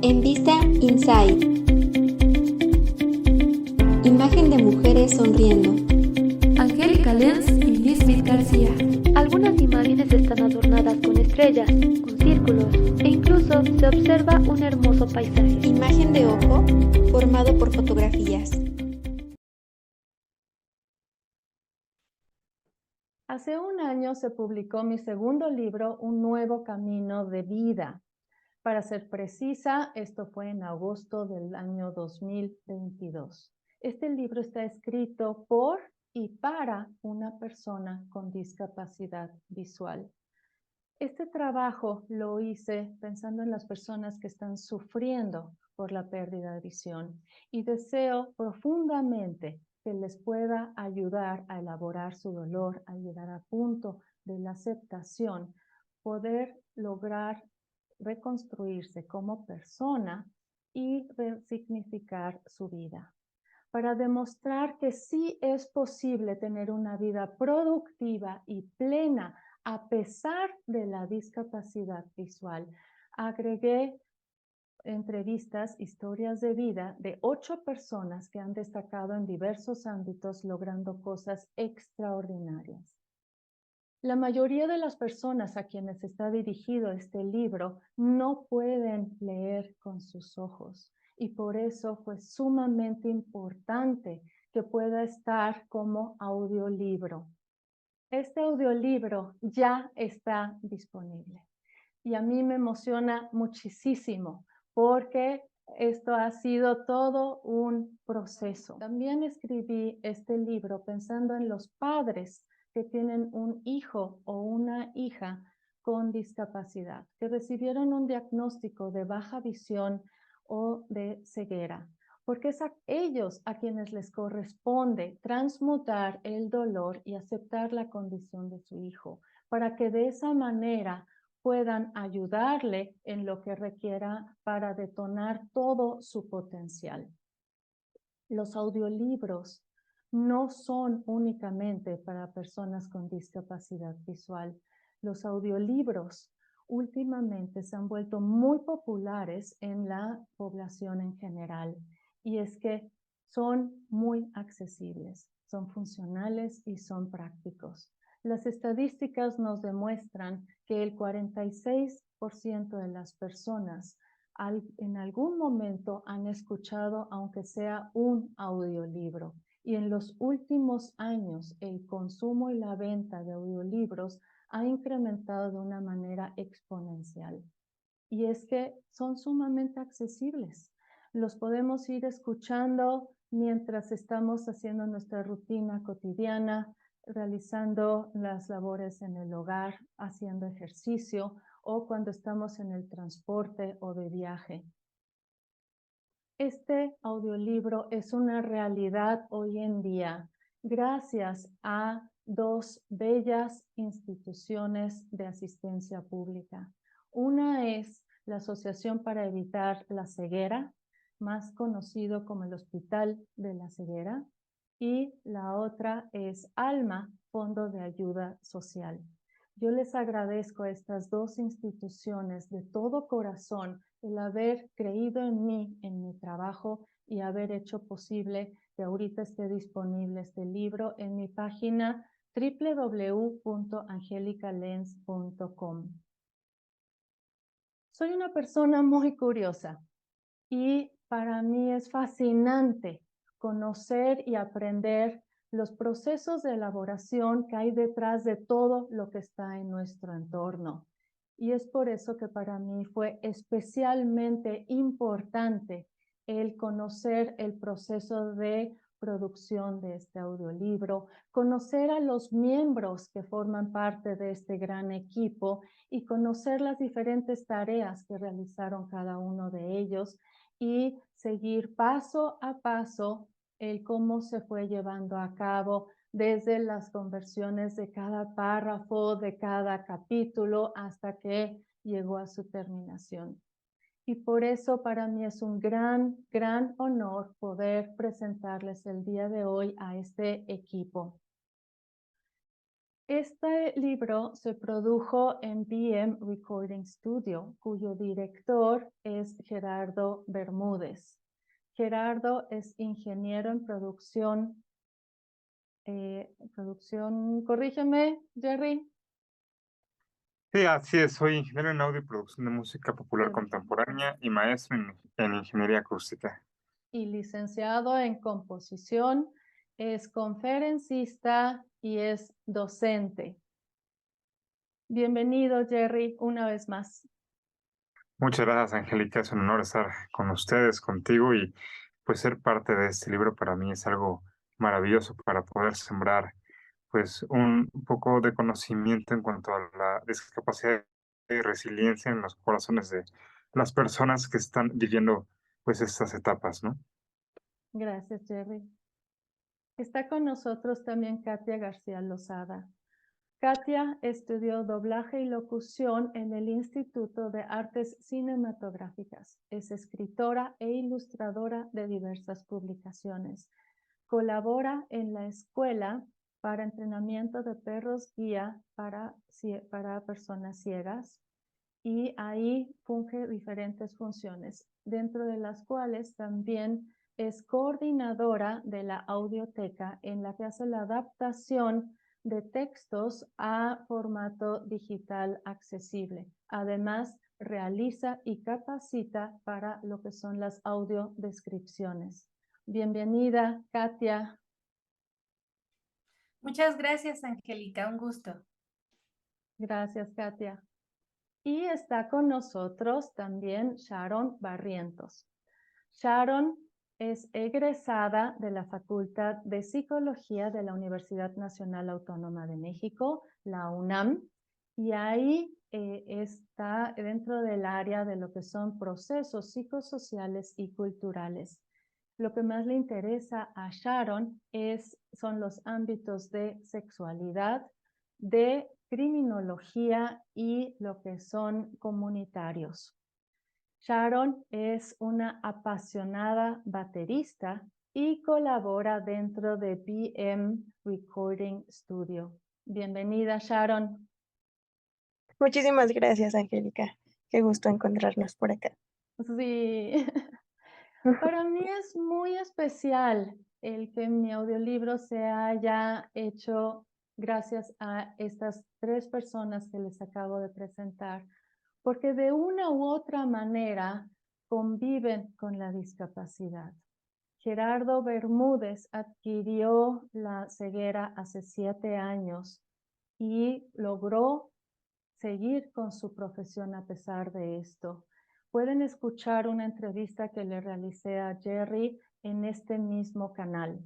En Vista Inside. Imagen de mujeres sonriendo. Angélica Lenz y Lisbeth García. Algunas imágenes están adornadas con estrellas, con círculos e incluso se observa un hermoso paisaje. Imagen de ojo formado por fotografías. Hace un año se publicó mi segundo libro, Un nuevo camino de vida. Para ser precisa, esto fue en agosto del año 2022. Este libro está escrito por y para una persona con discapacidad visual. Este trabajo lo hice pensando en las personas que están sufriendo por la pérdida de visión y deseo profundamente que les pueda ayudar a elaborar su dolor, a llegar a punto de la aceptación, poder lograr reconstruirse como persona y resignificar su vida, para demostrar que sí es posible tener una vida productiva y plena a pesar de la discapacidad visual. Agregué entrevistas, historias de vida de 8 personas que han destacado en diversos ámbitos logrando cosas extraordinarias. La mayoría de las personas a quienes está dirigido este libro no pueden leer con sus ojos y por eso fue sumamente importante que pueda estar como audiolibro. Este audiolibro ya está disponible y a mí me emociona muchísimo porque esto ha sido todo un proceso. También escribí este libro pensando en los padres que tienen un hijo o una hija con discapacidad, que recibieron un diagnóstico de baja visión o de ceguera, porque es a ellos a quienes les corresponde transmutar el dolor y aceptar la condición de su hijo, para que de esa manera puedan ayudarle en lo que requiera para detonar todo su potencial. Los audiolibros no son únicamente para personas con discapacidad visual. Los audiolibros últimamente se han vuelto muy populares en la población en general y es que son muy accesibles, son funcionales y son prácticos. Las estadísticas nos demuestran que el 46% de las personas en algún momento han escuchado, aunque sea un audiolibro. Y en los últimos años, el consumo y la venta de audiolibros ha incrementado de una manera exponencial. Y es que son sumamente accesibles. Los podemos ir escuchando mientras estamos haciendo nuestra rutina cotidiana, realizando las labores en el hogar, haciendo ejercicio o cuando estamos en el transporte o de viaje. Este audiolibro es una realidad hoy en día gracias a 2 bellas instituciones de asistencia pública. Una es la Asociación para Evitar la Ceguera, más conocido como el Hospital de la Ceguera, y la otra es ALMA, Fondo de Ayuda Social. Yo les agradezco a estas 2 instituciones de todo corazón el haber creído en mí, en mi trabajo y haber hecho posible que ahorita esté disponible este libro en mi página www.angelicalenz.com. Soy una persona muy curiosa y para mí es fascinante conocer y aprender los procesos de elaboración que hay detrás de todo lo que está en nuestro entorno. Y es por eso que para mí fue especialmente importante el conocer el proceso de producción de este audiolibro, conocer a los miembros que forman parte de este gran equipo y conocer las diferentes tareas que realizaron cada uno de ellos y seguir paso a paso el cómo se fue llevando a cabo desde las conversiones de cada párrafo, de cada capítulo, hasta que llegó a su terminación. Y por eso para mí es un gran honor poder presentarles el día de hoy a este equipo. Este libro se produjo en BM Recording Studio, cuyo director es Gerardo Bermúdez. Gerardo es ingeniero en producción. Corrígeme, Jerry. Sí, así es. Soy ingeniero en audio y producción de música popular contemporánea y maestro en ingeniería acústica. Y licenciado en composición, es conferencista y es docente. Bienvenido, Jerry, una vez más. Muchas gracias, Angélica. Es un honor estar con ustedes, contigo, y pues ser parte de este libro para mí es algo maravilloso para poder sembrar pues un poco de conocimiento en cuanto a la discapacidad y resiliencia en los corazones de las personas que están viviendo pues estas etapas, ¿no? Gracias, Jerry. Está con nosotros también Katia García Lozada. Katia estudió doblaje y locución en el Instituto de Artes Cinematográficas. Es escritora e ilustradora de diversas publicaciones. Colabora en la Escuela para Entrenamiento de Perros Guía para personas ciegas y ahí funge diferentes funciones, dentro de las cuales también es coordinadora de la audioteca en la que hace la adaptación de textos a formato digital accesible. Además, realiza y capacita para lo que son las audiodescripciones. Bienvenida, Katia. Muchas gracias, Angélica, un gusto. Gracias, Katia. Y está con nosotros también Sharon Barrientos. Sharon es egresada de la Facultad de Psicología de la Universidad Nacional Autónoma de México, la UNAM, y ahí está dentro del área de lo que son procesos psicosociales y culturales. Lo que más le interesa a Sharon son los ámbitos de sexualidad, de criminología y lo que son comunitarios. Sharon es una apasionada baterista y colabora dentro de BM Recording Studio. Bienvenida, Sharon. Muchísimas gracias, Angélica. Qué gusto encontrarnos por acá. Sí, para mí es muy especial el que mi audiolibro se haya hecho gracias a estas tres personas que les acabo de presentar, porque de una u otra manera conviven con la discapacidad. Gerardo Bermúdez adquirió la ceguera hace 7 años y logró seguir con su profesión a pesar de esto. Pueden escuchar una entrevista que le realicé a Jerry en este mismo canal.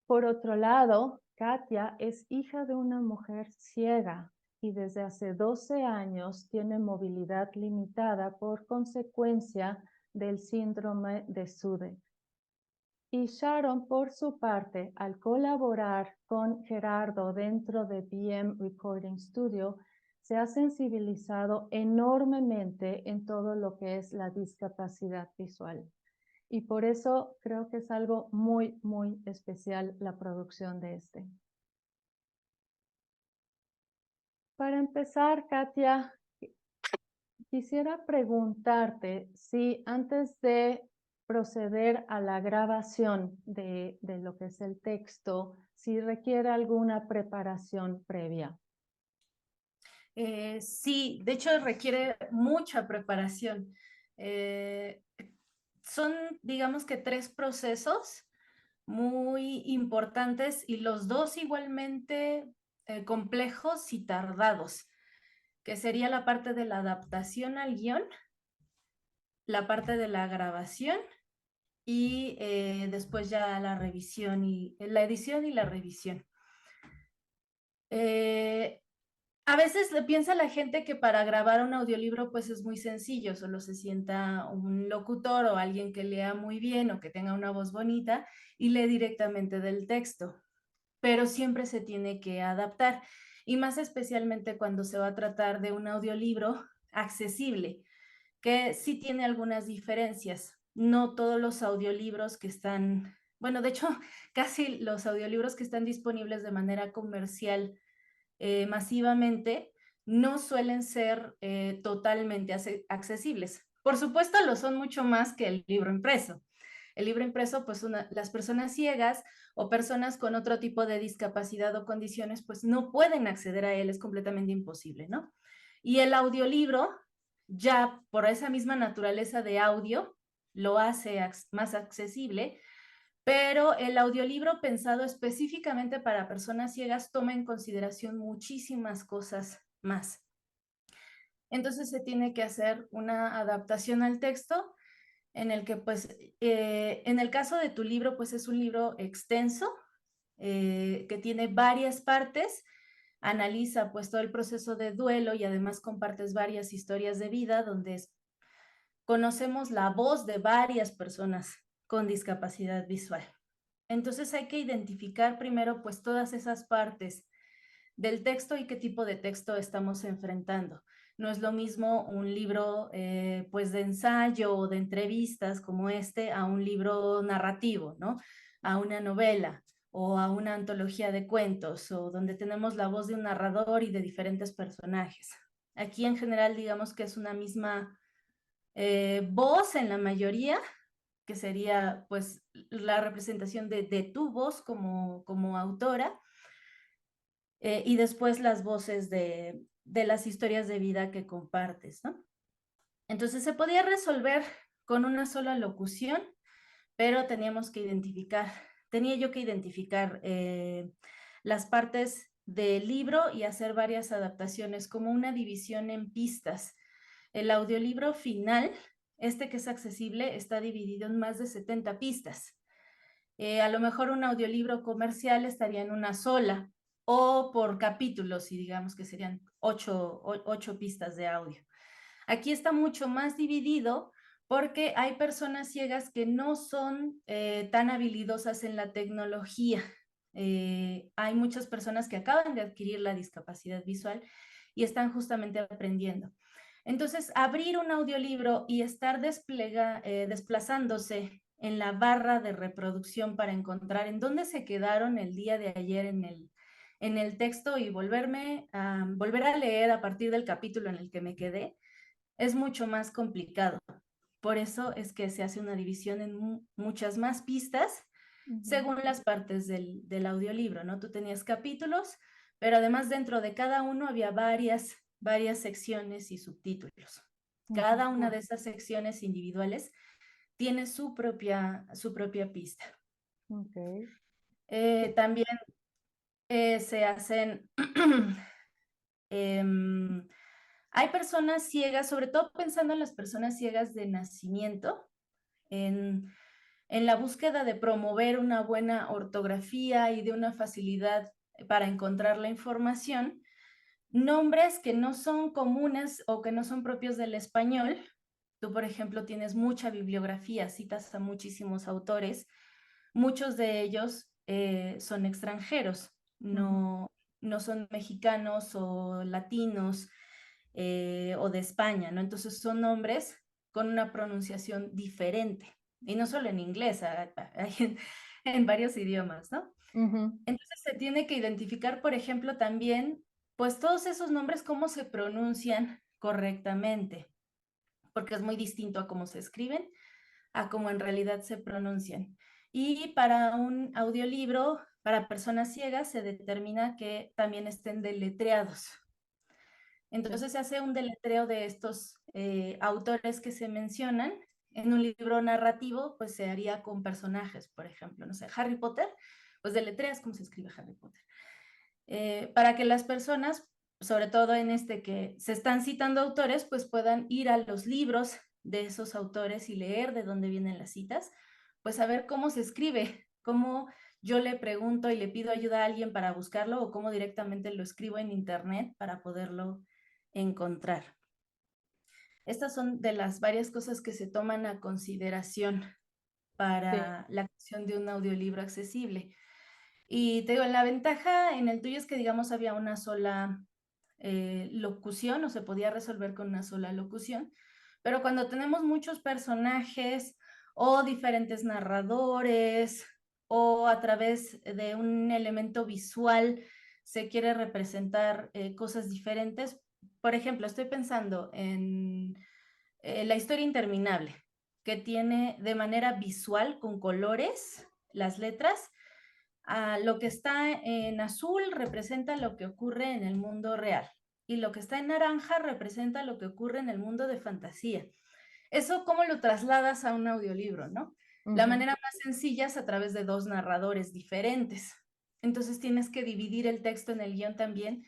Por otro lado, Katia es hija de una mujer ciega y desde hace 12 años tiene movilidad limitada por consecuencia del síndrome de Sudeck. Y Sharon, por su parte, al colaborar con Gerardo dentro de BM Recording Studio, se ha sensibilizado enormemente en todo lo que es la discapacidad visual. Y por eso creo que es algo muy, muy especial la producción de este. Para empezar, Katia, quisiera preguntarte si antes de proceder a la grabación de lo que es el texto, si requiere alguna preparación previa. Sí, de hecho requiere mucha preparación. Son, digamos que 3 procesos muy importantes y los 2 igualmente complejos y tardados, que sería la parte de la adaptación al guión, la parte de la grabación y después ya la revisión y la edición y la revisión. A veces le piensa la gente que para grabar un audiolibro pues es muy sencillo, solo se sienta un locutor o alguien que lea muy bien o que tenga una voz bonita y lee directamente del texto, pero siempre se tiene que adaptar y más especialmente cuando se va a tratar de un audiolibro accesible, que sí tiene algunas diferencias. No todos los audiolibros que están, bueno, de hecho, casi los audiolibros que están disponibles de manera comercial masivamente, no suelen ser totalmente accesibles. Por supuesto, lo son mucho más que el libro impreso. El libro impreso, pues las personas ciegas o personas con otro tipo de discapacidad o condiciones, pues no pueden acceder a él, es completamente imposible, ¿no? Y el audiolibro, ya por esa misma naturaleza de audio, lo hace más accesible, pero el audiolibro pensado específicamente para personas ciegas toma en consideración muchísimas cosas más. Entonces se tiene que hacer una adaptación al texto en el que, pues, en el caso de tu libro, pues es un libro extenso que tiene varias partes, analiza pues todo el proceso de duelo y además compartes varias historias de vida donde conocemos la voz de varias personas con discapacidad visual. Entonces hay que identificar primero pues todas esas partes del texto y qué tipo de texto estamos enfrentando. No es lo mismo un libro pues de ensayo o de entrevistas como este a un libro narrativo, ¿no? A una novela o a una antología de cuentos o donde tenemos la voz de un narrador y de diferentes personajes. Aquí en general digamos que es una misma voz en la mayoría, que sería pues la representación de tu voz como autora, y después las voces de las historias de vida que compartes, ¿no? Entonces se podía resolver con una sola locución, pero tenía yo que identificar las partes del libro y hacer varias adaptaciones, como una división en pistas. El audiolibro final, que es accesible, está dividido en más de 70 pistas. A lo mejor un audiolibro comercial estaría en una sola, o por capítulos, y digamos que serían 8 pistas de audio. Aquí está mucho más dividido porque hay personas ciegas que no son tan habilidosas en la tecnología. Hay muchas personas que acaban de adquirir la discapacidad visual y están justamente aprendiendo. Entonces, abrir un audiolibro y estar desplazándose en la barra de reproducción para encontrar en dónde se quedaron el día de ayer en el texto y volver a leer a partir del capítulo en el que me quedé, es mucho más complicado. Por eso es que se hace una división en muchas más pistas según las partes del audiolibro, ¿no? Tú tenías capítulos, pero además dentro de cada uno había varias secciones y subtítulos. Cada una de esas secciones individuales tiene su propia pista. Okay. También se hacen... hay personas ciegas, sobre todo pensando en las personas ciegas de nacimiento, en la búsqueda de promover una buena ortografía y de una facilidad para encontrar la información, nombres que no son comunes o que no son propios del español. Tú, por ejemplo, tienes mucha bibliografía, citas a muchísimos autores, muchos de ellos son extranjeros, no son mexicanos o latinos o de España, ¿no? Entonces son nombres con una pronunciación diferente, y no solo en inglés, hay en varios idiomas, ¿no? Entonces se tiene que identificar, por ejemplo, también, pues todos esos nombres, cómo se pronuncian correctamente, porque es muy distinto a cómo se escriben, a cómo en realidad se pronuncian. Y para un audiolibro, para personas ciegas, se determina que también estén deletreados. Entonces se hace un deletreo de estos autores que se mencionan. En un libro narrativo, pues se haría con personajes, por ejemplo, no sé, Harry Potter, pues deletreas cómo se escribe Harry Potter. Para que las personas, sobre todo en que se están citando autores, pues puedan ir a los libros de esos autores y leer de dónde vienen las citas, pues saber cómo se escribe, cómo yo le pregunto y le pido ayuda a alguien para buscarlo, o cómo directamente lo escribo en internet para poderlo encontrar. Estas son de las varias cosas que se toman a consideración para la creación de un audiolibro accesible. Y te digo, la ventaja en el tuyo es que, digamos, había una sola locución, o se podía resolver con una sola locución, pero cuando tenemos muchos personajes o diferentes narradores o a través de un elemento visual se quiere representar cosas diferentes. Por ejemplo, estoy pensando en La historia interminable, que tiene de manera visual, con colores, las letras. Lo que está en azul representa lo que ocurre en el mundo real y lo que está en naranja representa lo que ocurre en el mundo de fantasía. Eso, ¿cómo lo trasladas a un audiolibro, no? La manera más sencilla es a través de dos narradores diferentes. Entonces tienes que dividir el texto en el guión también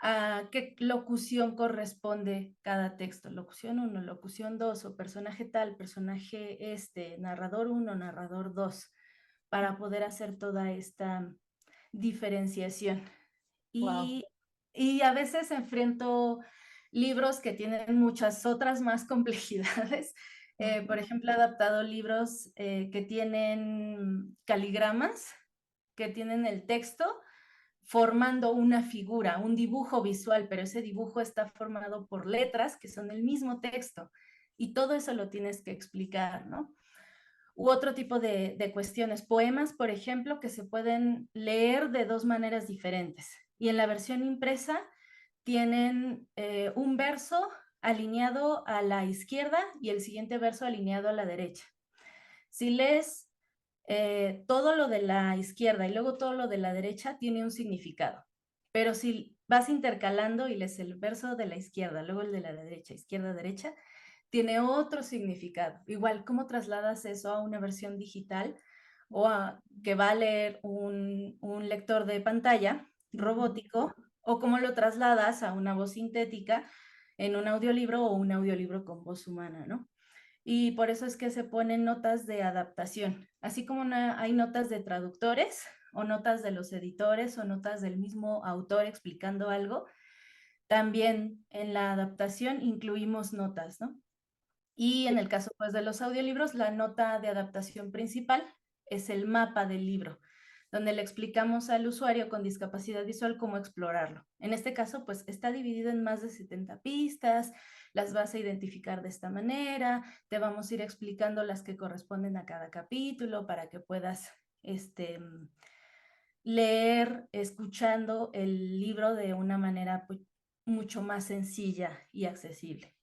a qué locución corresponde cada texto. Locución 1, locución 2, o personaje tal, personaje narrador 1, narrador 2, para poder hacer toda esta diferenciación. Wow. Y a veces enfrento libros que tienen muchas otras más complejidades. Por ejemplo, he adaptado libros que tienen caligramas, que tienen el texto formando una figura, un dibujo visual, pero ese dibujo está formado por letras que son el mismo texto. Y todo eso lo tienes que explicar, ¿no? U otro tipo de cuestiones. Poemas, por ejemplo, que se pueden leer de dos maneras diferentes. Y en la versión impresa tienen un verso alineado a la izquierda y el siguiente verso alineado a la derecha. Si lees todo lo de la izquierda y luego todo lo de la derecha, tiene un significado. Pero si vas intercalando y lees el verso de la izquierda, luego el de la derecha, izquierda, derecha, tiene otro significado. Igual, ¿cómo trasladas eso a una versión digital o que va a leer un lector de pantalla robótico, o cómo lo trasladas a una voz sintética en un audiolibro o un audiolibro con voz humana, ¿no? Y por eso es que se ponen notas de adaptación, así como hay notas de traductores o notas de los editores o notas del mismo autor explicando algo. También en la adaptación incluimos notas, ¿no? Y en el caso pues de los audiolibros, la nota de adaptación principal es el mapa del libro, donde le explicamos al usuario con discapacidad visual cómo explorarlo. En este caso, pues está dividido en más de 70 pistas, las vas a identificar de esta manera, te vamos a ir explicando las que corresponden a cada capítulo para que puedas leer, escuchando el libro de una manera pues, mucho más sencilla y accesible.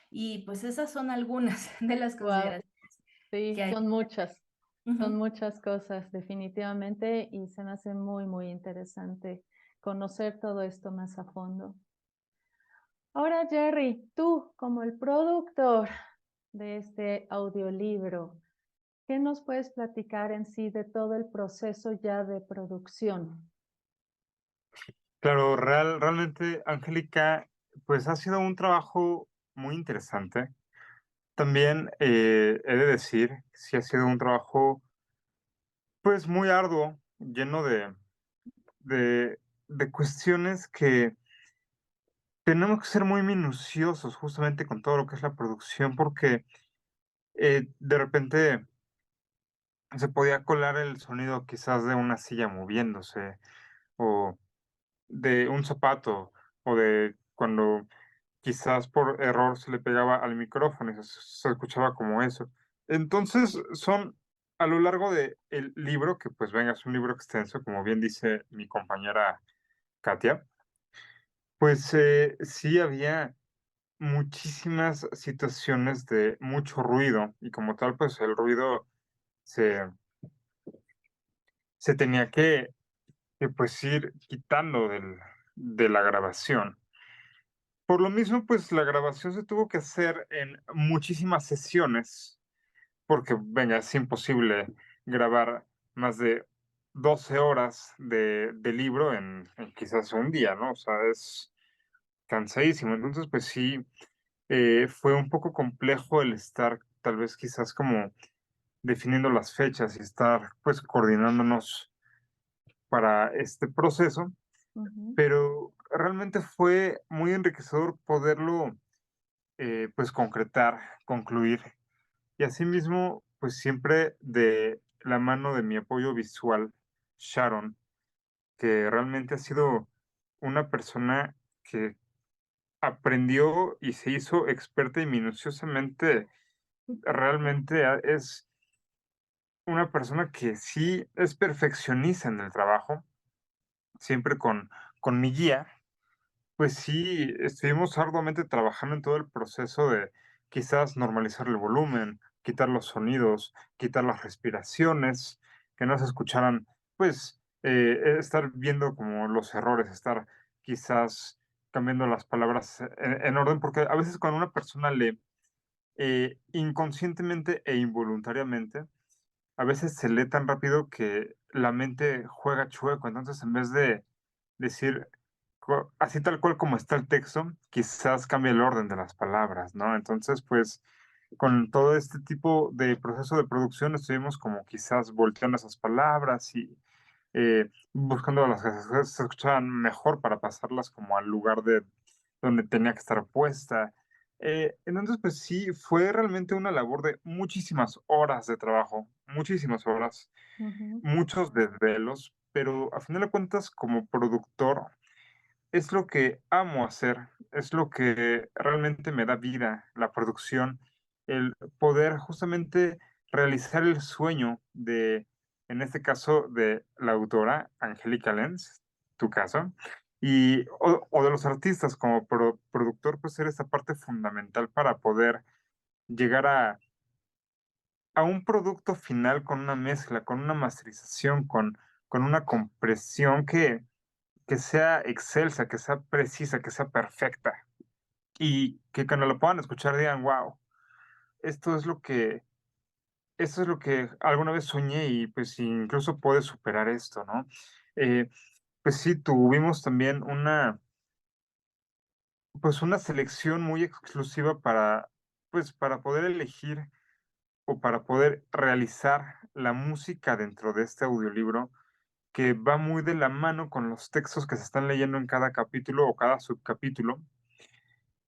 Y pues esas son algunas de las Wow. consideraciones Sí, que hay. son muchas. Son Ujú. muchas cosas, definitivamente, y se me hace muy, muy interesante conocer todo esto más a fondo. Ahora, Jerry, tú como el productor de este audiolibro, ¿qué nos puedes platicar en sí de todo el proceso ya de producción? Claro, realmente, Angélica, pues ha sido un trabajo muy interesante. También he de decir, sí ha sido un trabajo, pues muy arduo, lleno de, de cuestiones que tenemos que ser muy minuciosos justamente con todo lo que es la producción, porque de repente se podía colar el sonido quizás de una silla moviéndose, o de un zapato, o de cuando quizás por error se le pegaba al micrófono y se escuchaba como eso. Entonces, son a lo largo de el libro, que pues venga, es un libro extenso, como bien dice mi compañera Katia, pues sí había muchísimas situaciones de mucho ruido y como tal, pues el ruido se, se tenía que pues ir quitando de la grabación. Por lo mismo, pues la grabación se tuvo que hacer en muchísimas sesiones, porque, venga, es imposible grabar más de 12 horas de libro en quizás un día, ¿no? O sea, es cansadísimo. Entonces, pues sí, fue un poco complejo el estar tal vez quizás como definiendo las fechas y estar pues coordinándonos para este proceso, Ujú. pero realmente fue muy enriquecedor poderlo pues concretar, concluir y asimismo pues siempre de la mano de mi apoyo visual, Sharon, que realmente ha sido una persona que aprendió y se hizo experta y minuciosamente, realmente es una persona que sí es perfeccionista en el trabajo siempre con mi guía, pues sí, estuvimos arduamente trabajando en todo el proceso de quizás normalizar el volumen, quitar los sonidos, quitar las respiraciones, que no se escucharan, pues, estar viendo como los errores, estar quizás cambiando las palabras en orden, porque a veces cuando una persona lee inconscientemente e involuntariamente, a veces se lee tan rápido que la mente juega chueco. Entonces, en vez de decir así tal cual como está el texto, quizás cambie el orden de las palabras, ¿no? Entonces, pues, con todo este tipo de proceso de producción estuvimos como quizás volteando esas palabras y buscando las que se escuchaban mejor para pasarlas como al lugar de donde tenía que estar puesta. Entonces, pues sí, fue realmente una labor de muchísimas horas de trabajo, muchísimas horas, Ujú, muchos desvelos, pero a final de cuentas, como productor, es lo que amo hacer, es lo que realmente me da vida, la producción, el poder justamente realizar el sueño de, en este caso, de la autora Angélica Lenz, tu caso, y, o de los artistas como productor, pues ser esta parte fundamental para poder llegar a un producto final con una mezcla, con una masterización, con una compresión que sea excelsa, que sea precisa, que sea perfecta. Y que cuando lo puedan escuchar digan: "Guau, esto es lo que esto es lo que alguna vez soñé y, pues, incluso puede superar esto", ¿no? Pues sí, tuvimos también una selección muy exclusiva para, pues, para poder elegir o para poder realizar la música dentro de este audiolibro, que va muy de la mano con los textos que se están leyendo en cada capítulo o cada subcapítulo.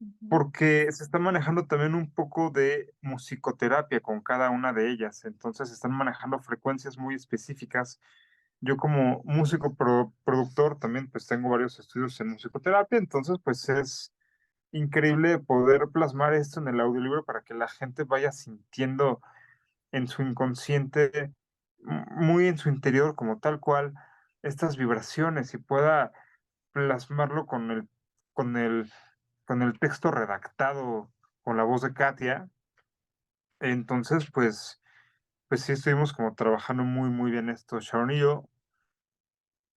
ujú, Porque se está manejando también un poco de musicoterapia con cada una de ellas, entonces, se están manejando frecuencias muy específicas. Yo como músico productor también, pues, tengo varios estudios en musicoterapia, entonces, pues, es increíble poder plasmar esto en el audiolibro para que la gente vaya sintiendo en su inconsciente, muy en su interior, como tal cual, estas vibraciones y pueda plasmarlo con el con el texto redactado con la voz de Katia. Entonces, pues sí estuvimos como trabajando muy, muy bien esto, Sharon y yo.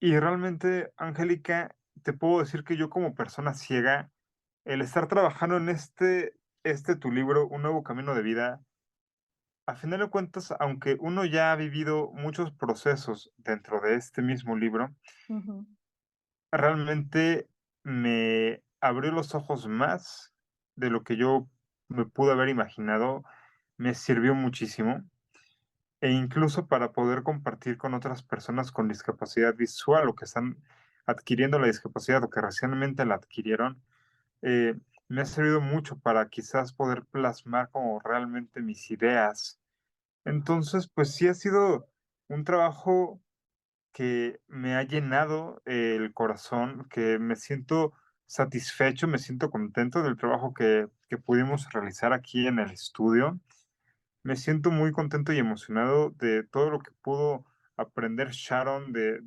Y realmente, Angélica, te puedo decir que yo como persona ciega, el estar trabajando en tu libro, Un nuevo camino de vida, a final de cuentas, aunque uno ya ha vivido muchos procesos dentro de este mismo libro, ujú. realmente me abrió los ojos más de lo que yo me pude haber imaginado, me sirvió muchísimo, e incluso para poder compartir con otras personas con discapacidad visual, o que están adquiriendo la discapacidad, o que recientemente la adquirieron, eh, me ha servido mucho para quizás poder plasmar como realmente mis ideas. Entonces, pues sí ha sido un trabajo que me ha llenado el corazón, que me siento satisfecho, me siento contento del trabajo que pudimos realizar aquí en el estudio. Me siento muy contento y emocionado de todo lo que pudo aprender Sharon, de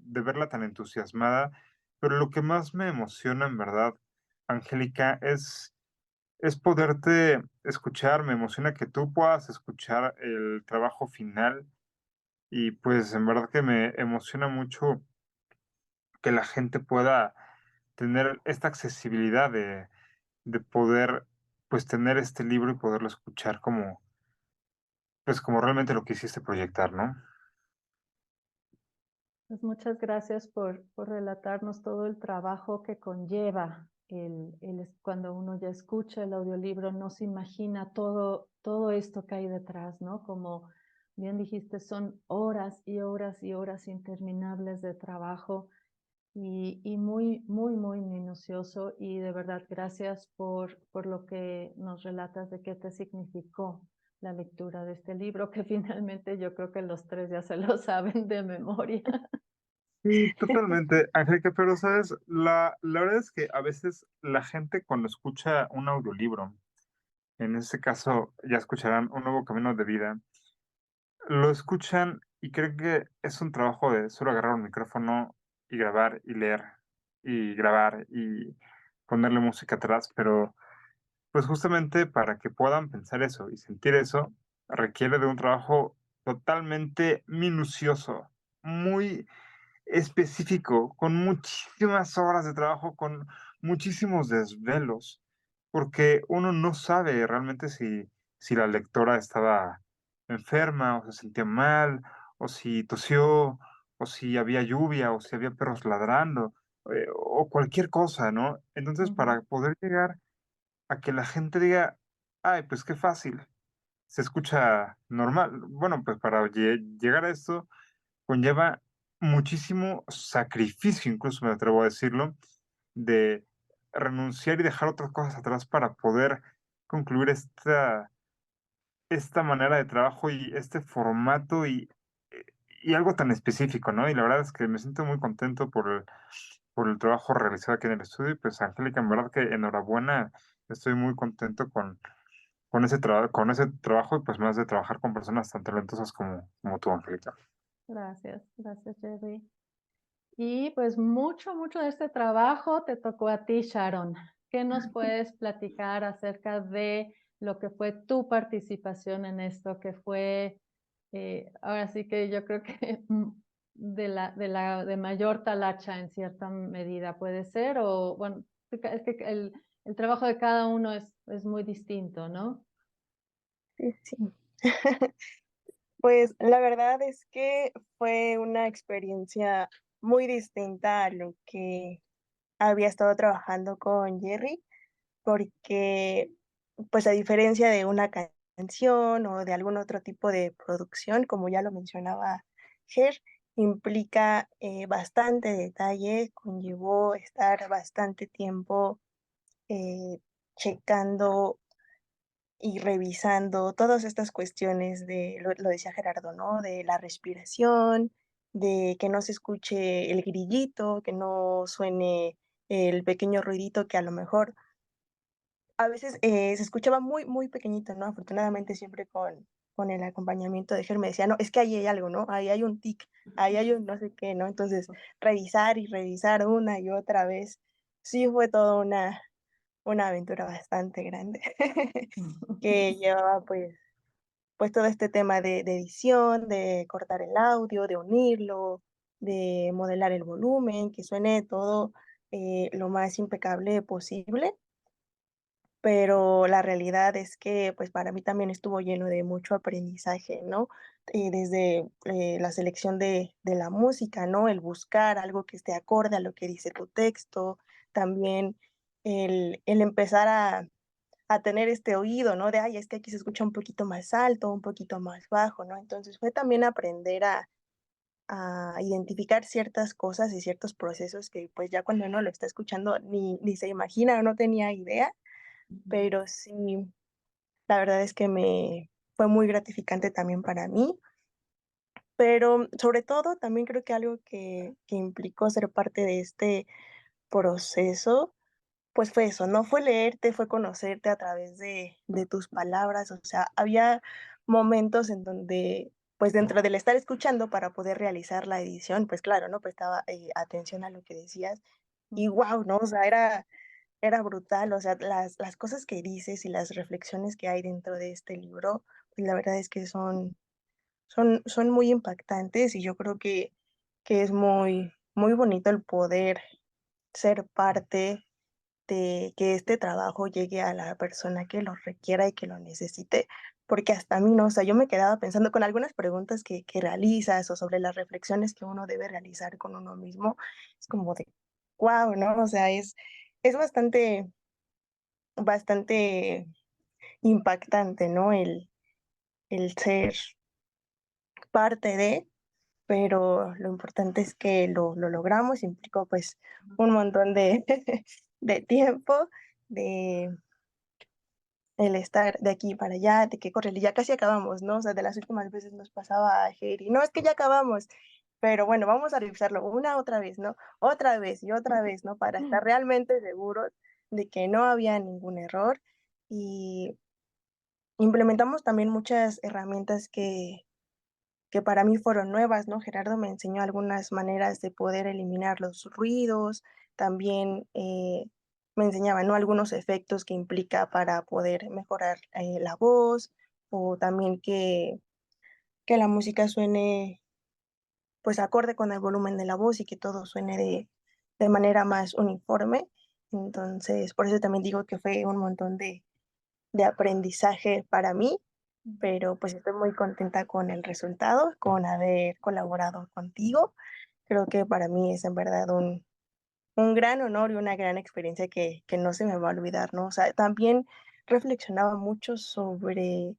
verla tan entusiasmada, pero lo que más me emociona, en verdad, Angélica, es poderte escuchar. Me emociona que tú puedas escuchar el trabajo final y, pues, en verdad que me emociona mucho que la gente pueda tener esta accesibilidad de poder, pues, tener este libro y poderlo escuchar como, pues, como realmente lo quisiste proyectar, ¿no? Pues muchas gracias por relatarnos todo el trabajo que conlleva cuando uno ya escucha el audiolibro, no se imagina todo esto que hay detrás, ¿no? Como bien dijiste, son horas y horas y horas interminables de trabajo y muy, muy, muy minucioso. Y de verdad, gracias por lo que nos relatas de qué te significó la lectura de este libro, que finalmente yo creo que los tres ya se lo saben de memoria. Sí, totalmente, Angélica, pero, ¿sabes? La verdad es que a veces la gente cuando escucha un audiolibro, en este caso ya escucharán Un nuevo camino de vida, lo escuchan y creen que es un trabajo de solo agarrar un micrófono y grabar y leer y grabar y ponerle música atrás, pero pues justamente para que puedan pensar eso y sentir eso, requiere de un trabajo totalmente minucioso, muy específico, con muchísimas horas de trabajo, con muchísimos desvelos, porque uno no sabe realmente si la lectora estaba enferma o se sentía mal, o si tosió, o si había lluvia, o si había perros ladrando, o cualquier cosa, ¿no? Entonces, Ujú. para poder llegar a que la gente diga, ay, pues qué fácil, se escucha normal. Bueno, pues para llegar a esto conlleva muchísimo sacrificio, incluso me atrevo a decirlo, de renunciar y dejar otras cosas atrás para poder concluir esta manera de trabajo y este formato y algo tan específico, ¿no? Y la verdad es que me siento muy contento por el trabajo realizado aquí en el estudio y pues Angélica, en verdad que enhorabuena, estoy muy contento con ese trabajo y pues más de trabajar con personas tan talentosas como tú, Angélica. Gracias, Jerry. Y pues mucho de este trabajo te tocó a ti, Sharon. ¿Qué nos puedes platicar acerca de lo que fue tu participación en esto, que fue, ahora sí que yo creo que de mayor talacha en cierta medida puede ser, o bueno, es que el trabajo de cada uno es muy distinto, ¿no? Sí, sí. Pues la verdad es que fue una experiencia muy distinta a lo que había estado trabajando con Jerry, porque pues a diferencia de una canción o de algún otro tipo de producción, como ya lo mencionaba Ger, implica bastante detalle, conllevó estar bastante tiempo checando y revisando todas estas cuestiones de, lo decía Gerardo, ¿no? De la respiración, de que no se escuche el grillito, que no suene el pequeño ruidito que a lo mejor a veces se escuchaba muy pequeñito, ¿no? Afortunadamente siempre con el acompañamiento de Ger me decía, no, es que ahí hay algo, ¿no? Ahí hay un tic, ahí hay un no sé qué, ¿no? Entonces, revisar y revisar una y otra vez, sí fue toda una aventura bastante grande que llevaba pues todo este tema de edición, de cortar el audio, de unirlo, de modelar el volumen, que suene todo lo más impecable posible, pero la realidad es que pues para mí también estuvo lleno de mucho aprendizaje, ¿no? Desde la selección de la música, ¿no? El buscar algo que esté acorde a lo que dice tu texto, también el empezar a tener este oído, ¿no? De, ay, es que aquí se escucha un poquito más alto, un poquito más bajo, ¿no? Entonces fue también aprender a identificar ciertas cosas y ciertos procesos que pues ya cuando uno lo está escuchando ni se imagina o no tenía idea, pero sí, la verdad es que me fue muy gratificante también para mí, pero sobre todo también creo que algo que implicó ser parte de este proceso pues fue eso, no fue leerte, fue conocerte a través de tus palabras, o sea, había momentos en donde, pues dentro del estar escuchando para poder realizar la edición, pues claro, ¿no? Prestaba atención a lo que decías y wow, ¿no? O sea, era brutal, o sea, las cosas que dices y las reflexiones que hay dentro de este libro, pues la verdad es que son muy impactantes y yo creo que es muy bonito el poder ser parte de que este trabajo llegue a la persona que lo requiera y que lo necesite, porque hasta a mí, ¿no? O sea, yo me quedaba pensando con algunas preguntas que realizas o sobre las reflexiones que uno debe realizar con uno mismo, es como de, wow, ¿no? O sea, es bastante impactante, ¿no? El ser parte de, pero lo importante es que lo logramos, implicó pues un montón de, de tiempo, de el estar de aquí para allá, de que corre, ya casi acabamos, ¿no? O sea, de las últimas veces nos pasaba a Heri, no, es que ya acabamos, pero bueno, vamos a revisarlo una otra vez, ¿no? Otra vez y otra vez, ¿no? Para estar realmente seguros de que no había ningún error y implementamos también muchas herramientas que para mí fueron nuevas, ¿no? Gerardo me enseñó algunas maneras de poder eliminar los ruidos, también me enseñaba, ¿no? Algunos efectos que implica para poder mejorar la voz o también que la música suene pues acorde con el volumen de la voz y que todo suene de manera más uniforme. Entonces, por eso también digo que fue un montón de aprendizaje para mí, pero pues estoy muy contenta con el resultado, con haber colaborado contigo. Creo que para mí es en verdad un gran honor y una gran experiencia que no se me va a olvidar, ¿no? O sea, también reflexionaba mucho sobre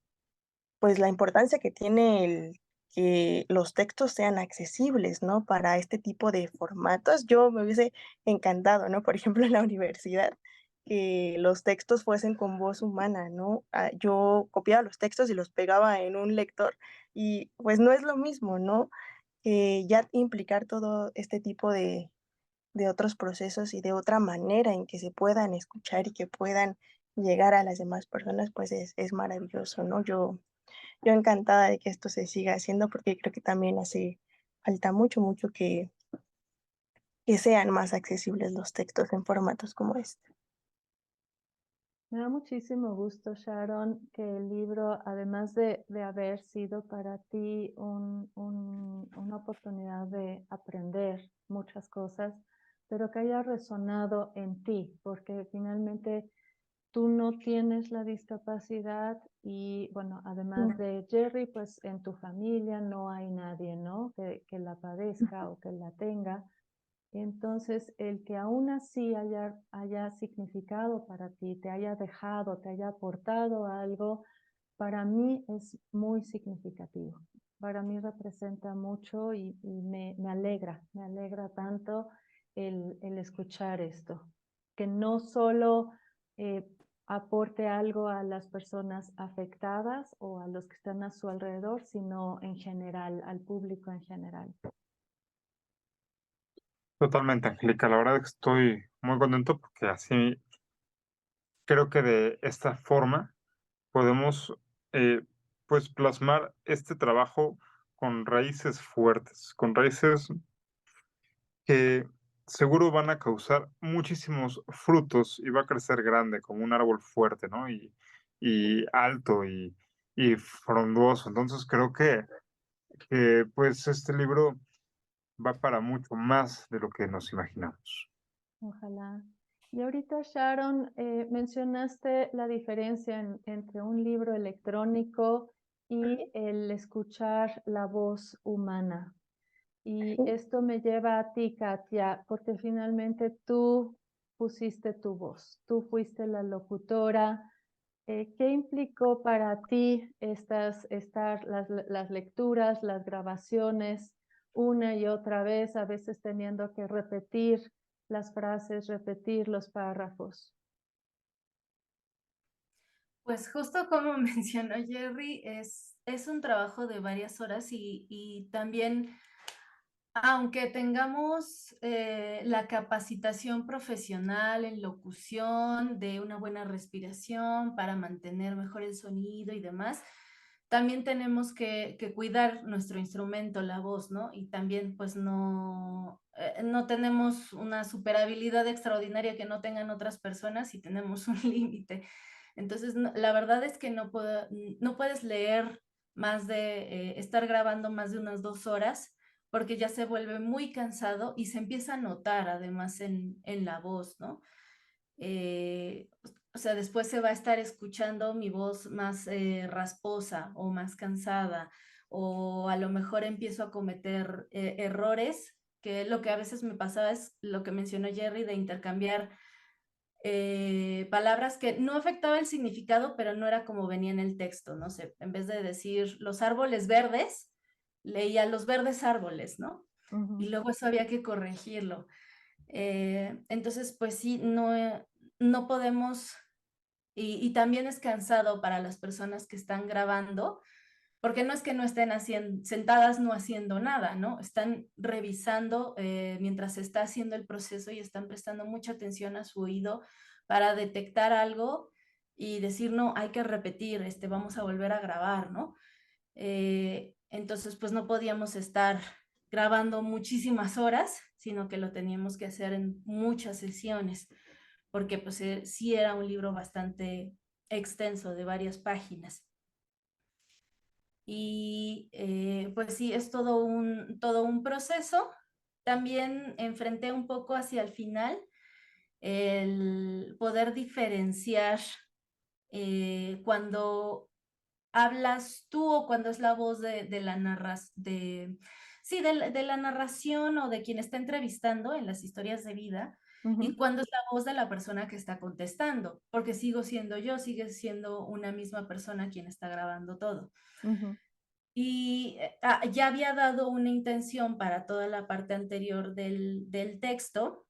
pues la importancia que tiene el que los textos sean accesibles, ¿no? Para este tipo de formatos. Yo me hubiese encantado, ¿no? Por ejemplo, en la universidad, que los textos fuesen con voz humana, ¿no? Yo copiaba los textos y los pegaba en un lector y pues no es lo mismo, ¿no? Ya implicar todo este tipo de otros procesos y de otra manera en que se puedan escuchar y que puedan llegar a las demás personas, pues es maravilloso, ¿no? Yo encantada de que esto se siga haciendo porque creo que también hace falta mucho, mucho que sean más accesibles los textos en formatos como este. Me da muchísimo gusto, Sharon, que el libro, además de haber sido para ti una oportunidad de aprender muchas cosas, pero que haya resonado en ti, porque finalmente tú no tienes la discapacidad y, bueno, además de Jerry, pues en tu familia no hay nadie, ¿no? Que la padezca o que la tenga. Entonces, el que aún así haya significado para ti, te haya dejado, te haya aportado algo, para mí es muy significativo. Para mí representa mucho y me alegra tanto el escuchar esto. Que no solo aporte algo a las personas afectadas o a los que están a su alrededor, sino en general, al público en general. Totalmente, Angélica. La verdad es que estoy muy contento porque así creo que de esta forma podemos pues plasmar este trabajo con raíces fuertes, con raíces que seguro van a causar muchísimos frutos y va a crecer grande como un árbol fuerte, ¿no? Y alto y frondoso. Entonces creo que pues este libro va para mucho más de lo que nos imaginamos. Ojalá. Y ahorita, Sharon, mencionaste la diferencia entre un libro electrónico y el escuchar la voz humana. Y esto me lleva a ti, Katia, porque finalmente tú pusiste tu voz, tú fuiste la locutora. ¿Qué implicó para ti las lecturas, las grabaciones, una y otra vez, a veces teniendo que repetir las frases, repetir los párrafos? Pues justo como mencionó Jerry, es un trabajo de varias horas y también, aunque tengamos la capacitación profesional en locución, de una buena respiración para mantener mejor el sonido y demás, también tenemos que cuidar nuestro instrumento, la voz, ¿no? Y también pues no tenemos una super habilidad extraordinaria que no tengan otras personas y tenemos un límite. Entonces, la verdad es que no puedes leer más estar grabando más de unas 2 horas porque ya se vuelve muy cansado y se empieza a notar además en la voz, ¿no? O sea, después se va a estar escuchando mi voz más rasposa o más cansada, o a lo mejor empiezo a cometer errores, que lo que a veces me pasaba es lo que mencionó Jerry de intercambiar palabras que no afectaba el significado, pero no era como venía en el texto, no sé, en vez de decir los árboles verdes, leía los verdes árboles, ¿no? Y luego eso había que corregirlo. Entonces, pues sí, no podemos, y también es cansado para las personas que están grabando, porque no es que no estén sentadas no haciendo nada, ¿no? Están revisando mientras se está haciendo el proceso y están prestando mucha atención a su oído para detectar algo y decir, no, hay que repetir, vamos a volver a grabar, ¿no? Entonces, pues no podíamos estar grabando muchísimas horas, sino que lo teníamos que hacer en muchas sesiones, porque pues sí era un libro bastante extenso de varias páginas. Y pues sí, es todo un proceso. También enfrenté un poco hacia el final el poder diferenciar cuando hablas tú o cuando es la voz de la sí, de la narración o de quien está entrevistando en las historias de vida, y cuando es la voz de la persona que está contestando, porque sigo siendo yo, sigue siendo una misma persona quien está grabando todo. Y ya había dado una intención para toda la parte anterior del texto,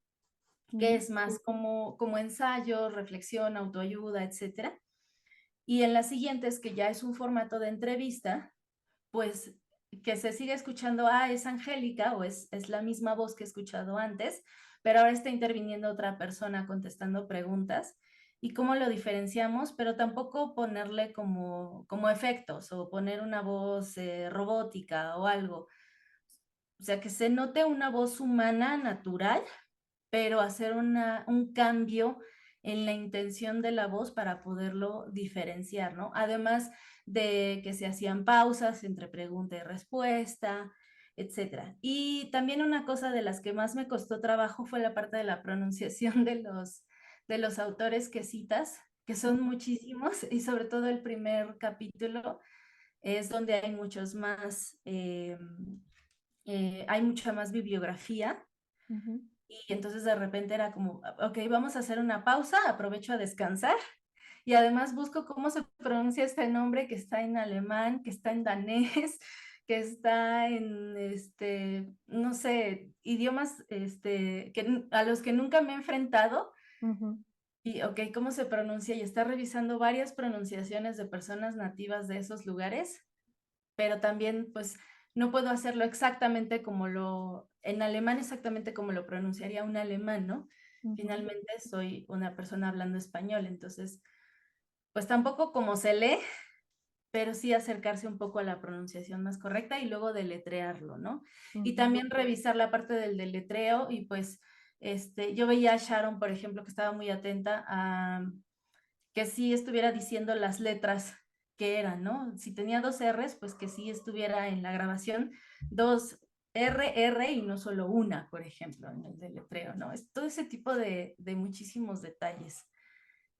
que es más como ensayo, reflexión, autoayuda, etcétera. Y en las siguientes, que ya es un formato de entrevista, pues que se sigue escuchando, es Angélica, o es la misma voz que he escuchado antes, pero ahora está interviniendo otra persona contestando preguntas. ¿Y cómo lo diferenciamos? Pero tampoco ponerle como efectos o poner una voz robótica o algo. O sea, que se note una voz humana natural, pero hacer un cambio en la intención de la voz para poderlo diferenciar, ¿no? Además de que se hacían pausas entre pregunta y respuesta, etcétera. Y también una cosa de las que más me costó trabajo fue la parte de la pronunciación de los autores que citas, que son muchísimos, y sobre todo el primer capítulo es donde hay muchos más, hay mucha más bibliografía. Y entonces de repente era como, ok, vamos a hacer una pausa, aprovecho a descansar y además busco cómo se pronuncia este nombre que está en alemán, que está en danés, que está en, no sé, idiomas a los que nunca me he enfrentado. Y, ok, ¿cómo se pronuncia? Y está revisando varias pronunciaciones de personas nativas de esos lugares, pero también, pues, no puedo hacerlo exactamente en alemán exactamente como lo pronunciaría un alemán, ¿no? Finalmente soy una persona hablando español, entonces, pues tampoco como se lee, pero sí acercarse un poco a la pronunciación más correcta y luego deletrearlo, ¿no? Y también revisar la parte del deletreo y pues, yo veía a Sharon, por ejemplo, que estaba muy atenta a que sí estuviera diciendo las letras que eran, ¿no? Si tenía 2 R's, pues que sí estuviera en la grabación 2 R y no solo una, por ejemplo, en el deletreo, ¿no? Es todo ese tipo de muchísimos detalles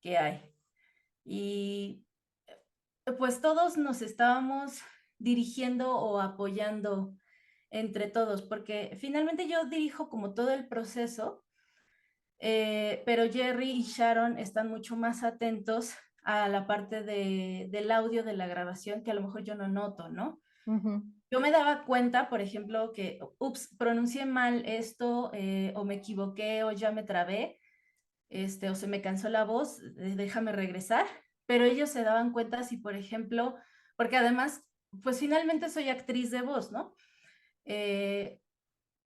que hay. Y pues todos nos estábamos dirigiendo o apoyando entre todos, porque finalmente yo dirijo como todo el proceso, pero Jerry y Sharon están mucho más atentos a la parte del audio de la grabación que a lo mejor yo no noto, ¿no? Yo me daba cuenta, por ejemplo, que, ups, pronuncié mal esto, o me equivoqué, o ya me trabé, o se me cansó la voz, déjame regresar, pero ellos se daban cuenta si, por ejemplo, porque además, pues finalmente soy actriz de voz, ¿no?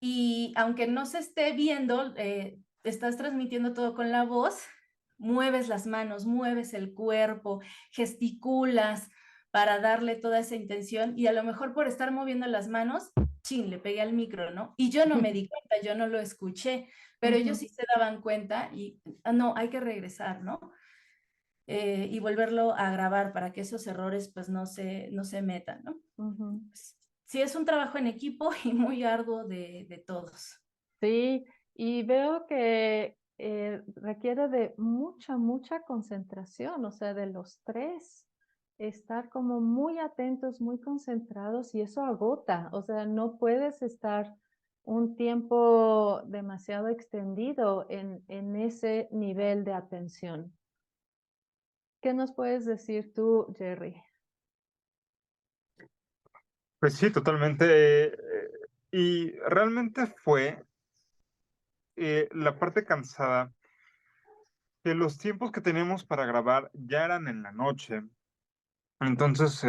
Y aunque no se esté viendo, estás transmitiendo todo con la voz, mueves las manos, mueves el cuerpo, gesticulas para darle toda esa intención y a lo mejor por estar moviendo las manos, chin, le pegué al micro, ¿no? Y yo no me di cuenta, yo no lo escuché, pero ellos sí se daban cuenta y, no, hay que regresar, ¿no? Y volverlo a grabar para que esos errores pues no se metan, ¿no? Pues, sí, es un trabajo en equipo y muy arduo de todos. Sí, y veo que requiere de mucha concentración, o sea, de los tres, estar como muy atentos, muy concentrados y eso agota, o sea, no puedes estar un tiempo demasiado extendido en ese nivel de atención. ¿Qué nos puedes decir tú, Jerry? Pues sí, totalmente. Y realmente fue la parte cansada, que los tiempos que teníamos para grabar ya eran en la noche. Entonces,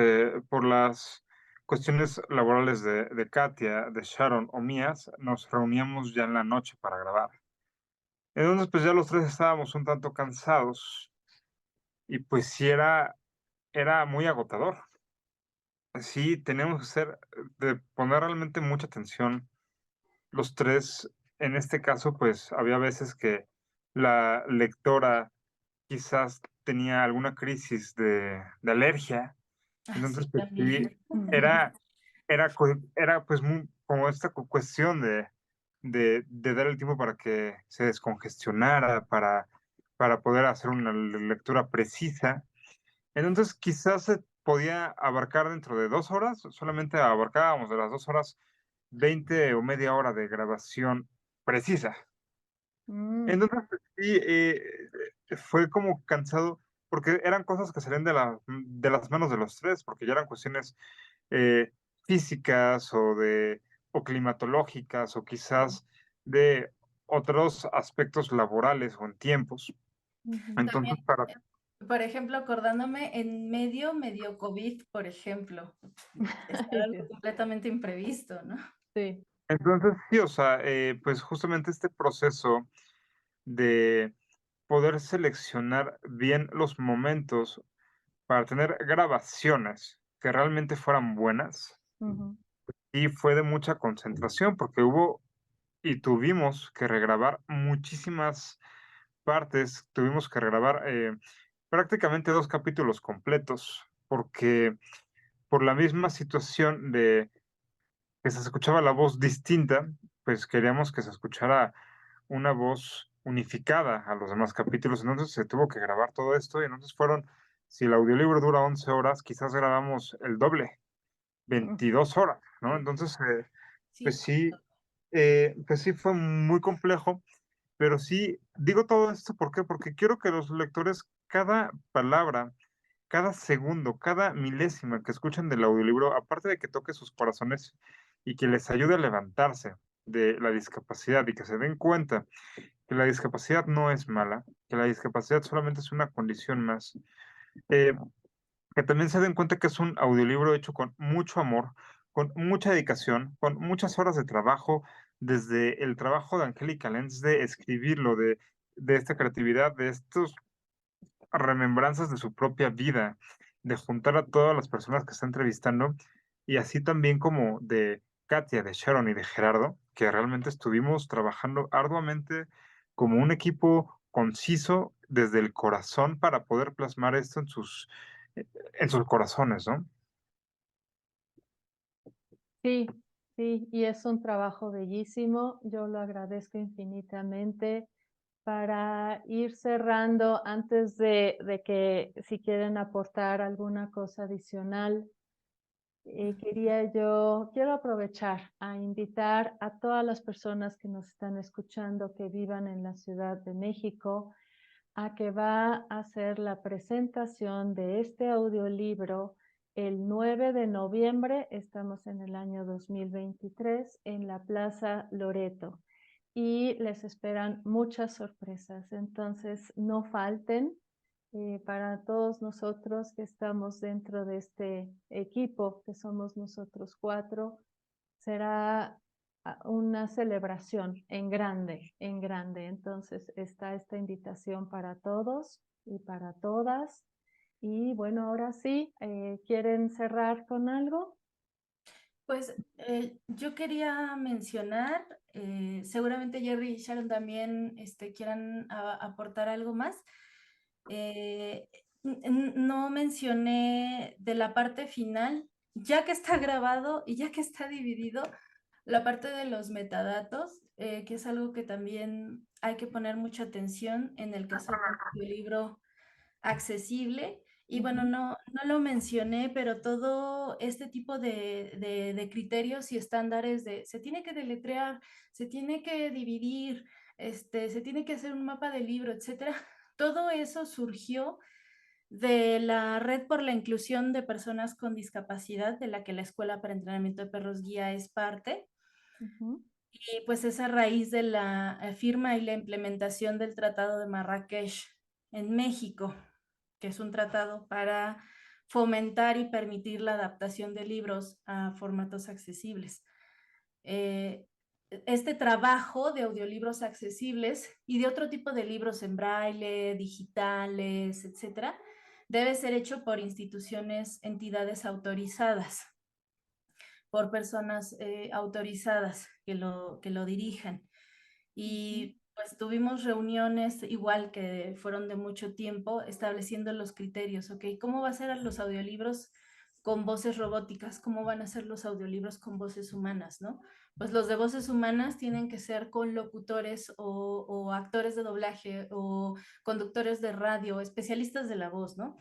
por las cuestiones laborales de Katia, de Sharon o mías, nos reuníamos ya en la noche para grabar. Entonces, pues ya los tres estábamos un tanto cansados y pues sí era muy agotador. Sí, tenemos que ser de poner realmente mucha atención los 3. En este caso, pues, había veces que la lectora quizás tenía alguna crisis de alergia. Ah, sí, Entonces, pues también. sí, era era, pues, muy como esta cuestión de dar el tiempo para que se descongestionara, para poder hacer una lectura precisa. Entonces, quizás se podía abarcar dentro de 2 horas, solamente abarcábamos de las 2 horas 20 o media hora de grabación precisa. Mm, Entonces, pues sí, fue como cansado, porque eran cosas que salían de las manos de los 3, porque ya eran cuestiones, eh, físicas o climatológicas, o quizás de otros aspectos laborales o en tiempos. ujú. Entonces, para Por ejemplo, acordándome, en medio me dio COVID, por ejemplo. Es Ay, algo Dios. completamente imprevisto, ¿no? Sí. entonces sí, o sea, pues justamente este proceso de poder seleccionar bien los momentos para tener grabaciones que realmente fueran buenas, Ujú, y fue de mucha concentración, porque hubo y tuvimos que regrabar muchísimas partes, tuvimos que regrabar, prácticamente 2 capítulos completos, porque por la misma situación de que se escuchaba la voz distinta, pues queríamos que se escuchara una voz unificada a los demás capítulos, entonces se tuvo que grabar todo esto, y entonces fueron, si el audiolibro dura 11 horas, quizás grabamos el doble, mm, 22 horas, ¿no? Sí, Entonces, sí, pues sí fue muy complejo, pero sí, digo todo esto, ¿por qué? Porque quiero que los lectores, cada palabra, cada segundo, cada milésima que escuchen del audiolibro, aparte de que toque sus corazones y que les ayude a levantarse de la discapacidad y que se den cuenta que la discapacidad no es mala, que la discapacidad solamente es una condición más, eh, que también se den cuenta que es un audiolibro hecho con mucho amor, con mucha dedicación, con muchas horas de trabajo, desde el trabajo de Angélica Lenz de escribirlo, de esta creatividad, de estos remembranzas de su propia vida, de juntar a todas las personas que está entrevistando, y así también como de Katia, de Sharon y de Gerardo, que realmente estuvimos trabajando arduamente como un equipo conciso desde el corazón para poder plasmar esto en sus corazones, ¿no? Sí, sí, y es un trabajo bellísimo. Yo lo agradezco infinitamente. Para ir cerrando, antes de que si quieren aportar alguna cosa adicional, quiero aprovechar a invitar a todas las personas que nos están escuchando que vivan en la Ciudad de México a que va a hacer la presentación de este audiolibro el 9 de noviembre, estamos en el año 2023, en la Plaza Loreto. Y les esperan muchas sorpresas, entonces no falten. Para todos nosotros que estamos dentro de este equipo, que somos nosotros 4, será una celebración en grande, en grande. Entonces está esta invitación para todos y para todas. Y bueno, ahora sí, ¿quieren cerrar con algo? pues yo quería mencionar, seguramente Jerry y Sharon también quieran aportar algo más. No mencioné de la parte final, ya que está grabado y ya que está dividido, la parte de los metadatos, que es algo que también hay que poner mucha atención en el caso de un libro accesible. Y bueno, Ujú, no lo mencioné, pero todo este tipo de criterios y estándares de se tiene que deletrear, se tiene que dividir, se tiene que hacer un mapa del libro, etcétera. Todo eso surgió de la Red por la Inclusión de Personas con Discapacidad, de la que la Escuela para Entrenamiento de Perros Guía es parte. ujú, Y pues es a raíz de la firma y la implementación del Tratado de Marrakech en México, que es un tratado para fomentar y permitir la adaptación de libros a formatos accesibles. Este trabajo de audiolibros accesibles y de otro tipo de libros en braille, digitales, etcétera, debe ser hecho por instituciones, entidades autorizadas, por personas autorizadas que lo dirijan. Y pues tuvimos reuniones igual que fueron de mucho tiempo estableciendo los criterios, ¿ok? ¿Cómo va a ser los audiolibros con voces robóticas? ¿Cómo van a ser los audiolibros con voces humanas, no? Pues los de voces humanas tienen que ser con locutores o actores de doblaje o conductores de radio, especialistas de la voz, ¿no?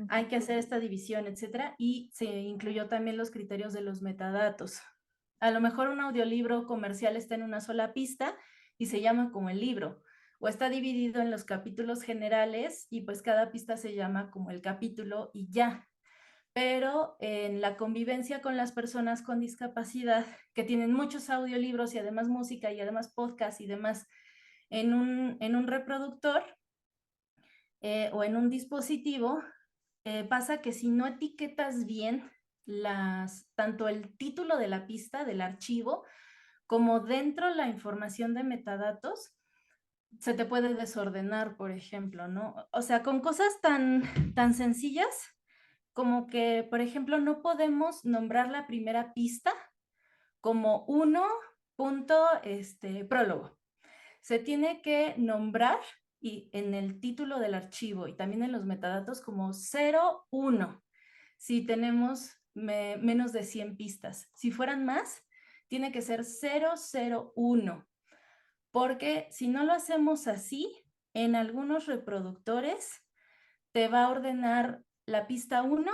Hay que hacer esta división, etcétera, y se incluyó también los criterios de los metadatos. A lo mejor un audiolibro comercial está en una sola pista y se llama como el libro, o está dividido en los capítulos generales y pues cada pista se llama como el capítulo y ya. Pero en la convivencia con las personas con discapacidad, que tienen muchos audiolibros y además música y además podcast y demás en un reproductor o en un dispositivo, pasa que si no etiquetas bien tanto el título de la pista, del archivo, como dentro la información de metadatos, se te puede desordenar, por ejemplo, ¿no? O sea, con cosas tan sencillas como que, por ejemplo, no podemos nombrar la primera pista como 1. Prólogo. Se tiene que nombrar y en el título del archivo y también en los metadatos como 01 si tenemos menos de 100 pistas. Si fueran más, tiene que ser 001, porque si no lo hacemos así, en algunos reproductores te va a ordenar la pista 1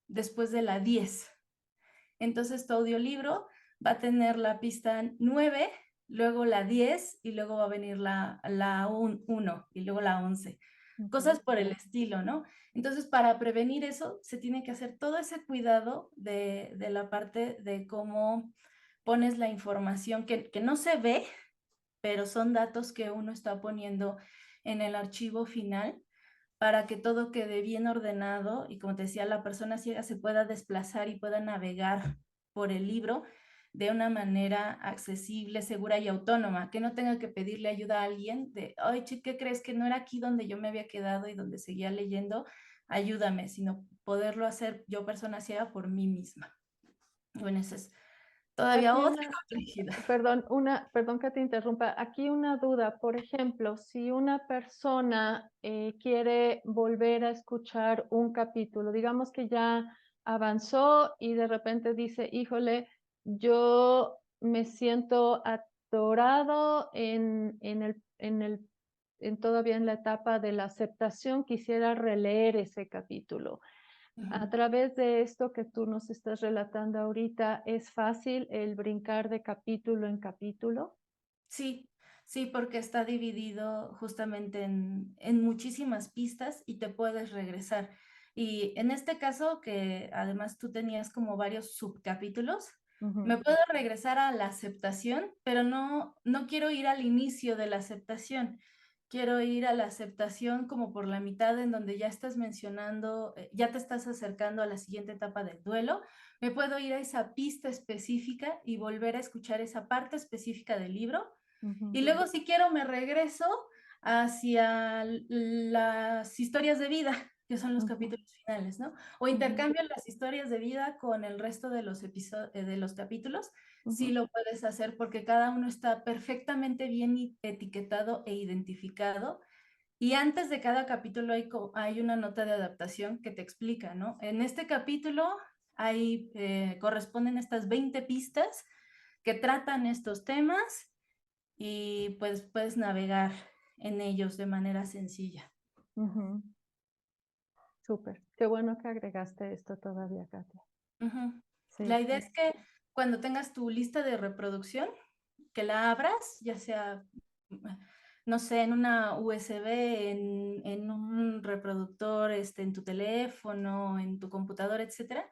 después de la 10. Entonces tu audiolibro va a tener la pista 9, luego la 10 y luego va a venir la 1 y luego la 11. Cosas por el estilo, ¿no? Entonces, para prevenir eso, se tiene que hacer todo ese cuidado de la parte de cómo pones la información que no se ve, pero son datos que uno está poniendo en el archivo final para que todo quede bien ordenado y, como te decía, la persona ciega se pueda desplazar y pueda navegar por el libro de una manera accesible, segura y autónoma, que no tenga que pedirle ayuda a alguien de, ay, ¿qué crees? Que no era aquí donde yo me había quedado y donde seguía leyendo, ayúdame, sino poderlo hacer yo, persona ciega, por mí misma. Bueno, eso es todavía Aquí otra complejidad. Perdón que te interrumpa. Aquí una duda. Por ejemplo, si una persona quiere volver a escuchar un capítulo, digamos que ya avanzó y de repente dice, híjole, yo me siento atorado todavía en la etapa de la aceptación, quisiera releer ese capítulo. A través de esto que tú nos estás relatando ahorita, ¿es fácil el brincar de capítulo en capítulo? Sí, sí, porque está dividido justamente en muchísimas pistas y te puedes regresar. Y en este caso, que además tú tenías como varios subcapítulos, me puedo regresar a la aceptación, pero no quiero ir al inicio de la aceptación. Quiero ir a la aceptación como por la mitad, en donde ya estás mencionando, ya te estás acercando a la siguiente etapa del duelo. Me puedo ir a esa pista específica y volver a escuchar esa parte específica del libro. Y luego, si quiero, me regreso hacia las historias de vida, que son los capítulos finales, ¿no? O intercambio las historias de vida con el resto de los de los capítulos. Sí lo puedes hacer porque cada uno está perfectamente bien etiquetado e identificado. Y antes de cada capítulo hay una nota de adaptación que te explica, ¿no? En este capítulo corresponden estas 20 pistas que tratan estos temas y pues puedes navegar en ellos de manera sencilla. Súper. Qué bueno que agregaste esto todavía, Katia. Sí, La idea es que cuando tengas tu lista de reproducción, que la abras, ya sea, no sé, en una USB, en un reproductor, en tu teléfono, en tu computadora, etcétera,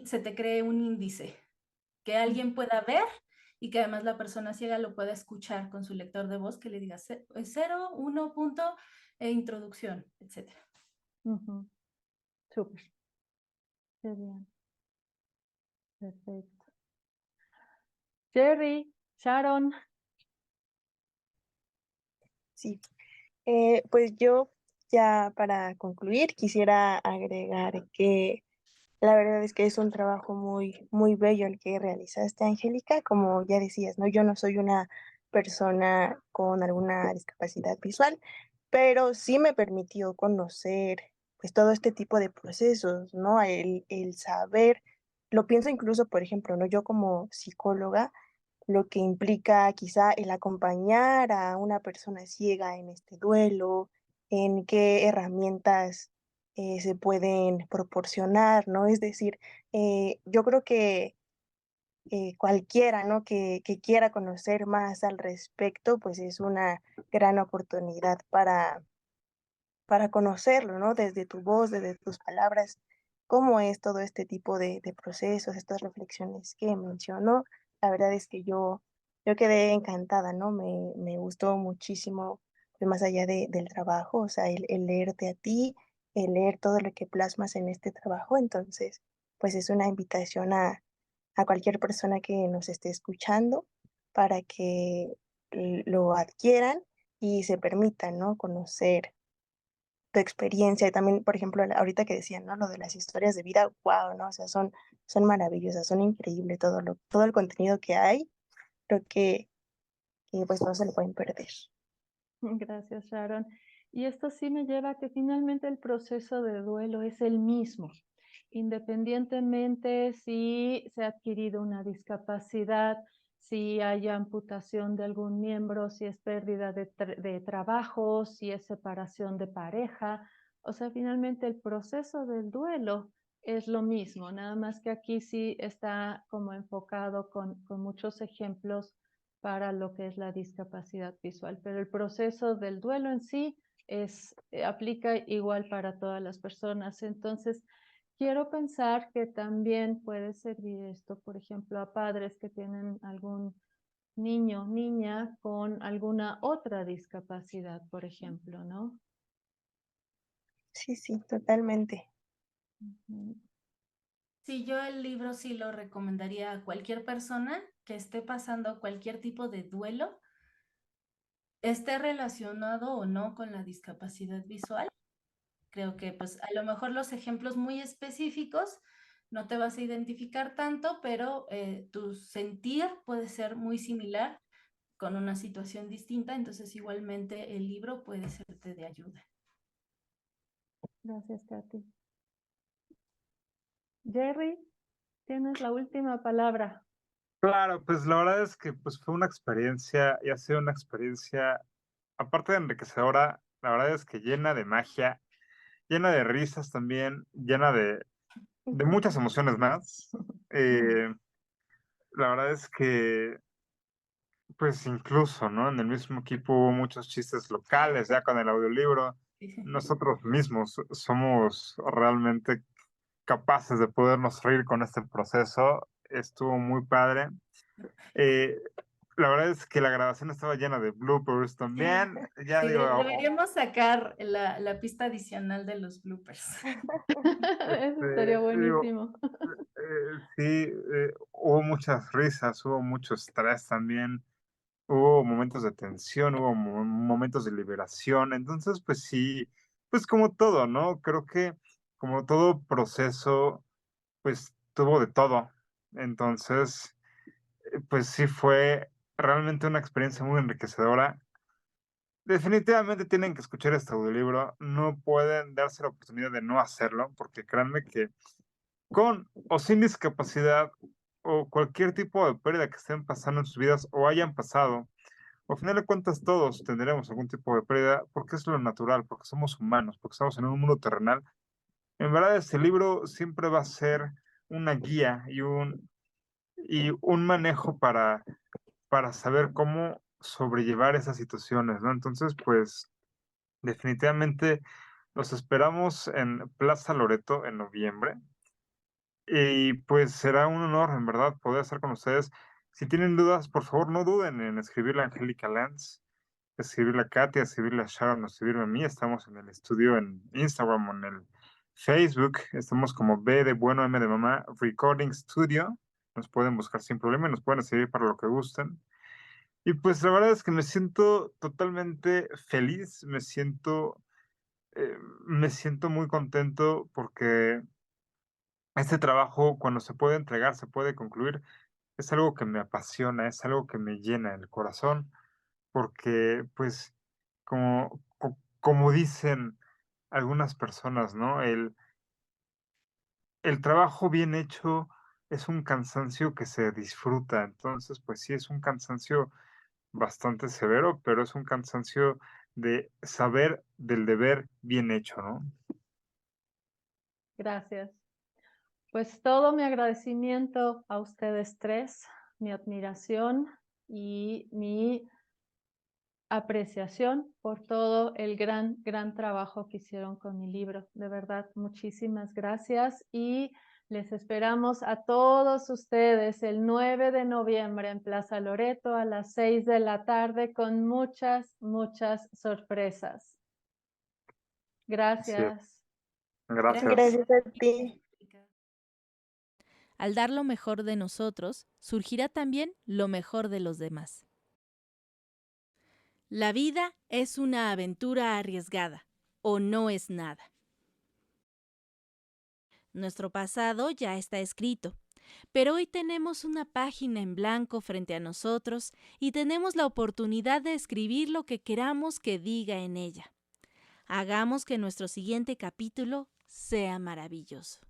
se te cree un índice que alguien pueda ver y que además la persona ciega lo pueda escuchar con su lector de voz, que le diga 0, 1 punto, introducción, etcétera. Súper. Qué bien. Perfecto. Jerry, Sharon. Sí, pues yo ya para concluir, quisiera agregar que la verdad es que es un trabajo muy, muy bello el que realizaste, Angélica. Como ya decías, ¿no? Yo no soy una persona con alguna discapacidad visual, pero sí me permitió conocer, pues, todo este tipo de procesos, ¿no? El saber, lo pienso incluso, por ejemplo, ¿no? Yo como psicóloga, lo que implica quizá el acompañar a una persona ciega en este duelo, en qué herramientas se pueden proporcionar, ¿no? Es decir, yo creo que cualquiera, ¿no? Que quiera conocer más al respecto, pues es una gran oportunidad para conocerlo, ¿no? Desde tu voz, desde tus palabras, cómo es todo este tipo de procesos, estas reflexiones que mencionó. La verdad es que yo quedé encantada, ¿no? Me gustó muchísimo, pues, más allá del trabajo, o sea, el leerte a ti, el leer todo lo que plasmas en este trabajo. Entonces, pues es una invitación a cualquier persona que nos esté escuchando para que lo adquieran y se permitan, ¿no? Conocer tu experiencia y también, por ejemplo, ahorita que decían, ¿no? Lo de las historias de vida, guau, ¿no? O sea, son maravillosas, son increíble todo el contenido que hay, creo que, pues, no se lo pueden perder. Gracias, Sharon. Y esto sí me lleva a que finalmente el proceso de duelo es el mismo, independientemente si se ha adquirido una discapacidad, si hay amputación de algún miembro, si es pérdida de trabajo, si es separación de pareja. O sea, finalmente el proceso del duelo es lo mismo, nada más que aquí sí está como enfocado con muchos ejemplos para lo que es la discapacidad visual, pero el proceso del duelo en sí aplica igual para todas las personas. Entonces, quiero pensar que también puede servir esto, por ejemplo, a padres que tienen algún niño, niña con alguna otra discapacidad, por ejemplo, ¿no? Sí, sí, totalmente. Ujú. Sí, yo el libro sí lo recomendaría a cualquier persona que esté pasando cualquier tipo de duelo, esté relacionado o no con la discapacidad visual. Creo que pues a lo mejor los ejemplos muy específicos no te vas a identificar tanto, pero tu sentir puede ser muy similar con una situación distinta, entonces igualmente el libro puede serte de ayuda. Gracias, Katy. Jerry, tienes la última palabra. Claro, pues la verdad es que pues fue una experiencia, y ha sido una experiencia, aparte de enriquecedora, la verdad es que llena de magia, llena de risas también, llena de muchas emociones más. Eh, la verdad es que, pues incluso, ¿no? En el mismo equipo hubo muchos chistes locales, ya con el audiolibro. Nosotros mismos somos realmente capaces de podernos reír con este proceso. Estuvo muy padre. Eh, la verdad es que la grabación estaba llena de bloopers también. Ya Sí, digo, deberíamos sacar la pista adicional de los bloopers. Eso estaría digo, buenísimo. sí, hubo muchas risas, hubo mucho estrés también, hubo momentos de tensión, hubo momentos de liberación. Entonces, pues sí, pues como todo, ¿no? Creo que como todo proceso, pues tuvo de todo. Entonces, pues sí fue realmente una experiencia muy enriquecedora. Definitivamente tienen que escuchar este audiolibro, no pueden darse la oportunidad de no hacerlo, porque créanme que con o sin discapacidad o cualquier tipo de pérdida que estén pasando en sus vidas o hayan pasado, al final de cuentas todos tendremos algún tipo de pérdida porque es lo natural, porque somos humanos, porque estamos en un mundo terrenal. En verdad, este libro siempre va a ser una guía y un manejo para saber cómo sobrellevar esas situaciones, ¿no? Entonces, pues definitivamente los esperamos en Plaza Loreto en noviembre. Y pues será un honor, en verdad, poder estar con ustedes. Si tienen dudas, por favor, no duden en escribirle a Angélica Lenz, escribirle a Katia, escribirle a Sharon, o escribirme a mí. Estamos en el estudio en Instagram o en el Facebook. Estamos como B de bueno, M de mamá, Recording Studio. Nos pueden buscar sin problema y nos pueden escribir para lo que gusten. Y pues la verdad es que me siento totalmente feliz, me siento me siento muy contento porque este trabajo, cuando se puede entregar, se puede concluir, es algo que me apasiona, es algo que me llena el corazón, porque, pues, como dicen algunas personas, ¿no? El trabajo bien hecho es un cansancio que se disfruta. Entonces, pues sí, es un cansancio bastante severo, pero es un cansancio de saber del deber bien hecho, ¿no? Gracias. Pues todo mi agradecimiento a ustedes tres, mi admiración y mi apreciación por todo el gran trabajo que hicieron con mi libro. De verdad, muchísimas gracias y les esperamos a todos ustedes el 9 de noviembre en Plaza Loreto a las 6 de la tarde con muchas sorpresas. Así es. Gracias. Gracias. Gracias a ti. Al dar lo mejor de nosotros, surgirá también lo mejor de los demás. La vida es una aventura arriesgada, o no es nada. Nuestro pasado ya está escrito, pero hoy tenemos una página en blanco frente a nosotros y tenemos la oportunidad de escribir lo que queramos que diga en ella. Hagamos que nuestro siguiente capítulo sea maravilloso.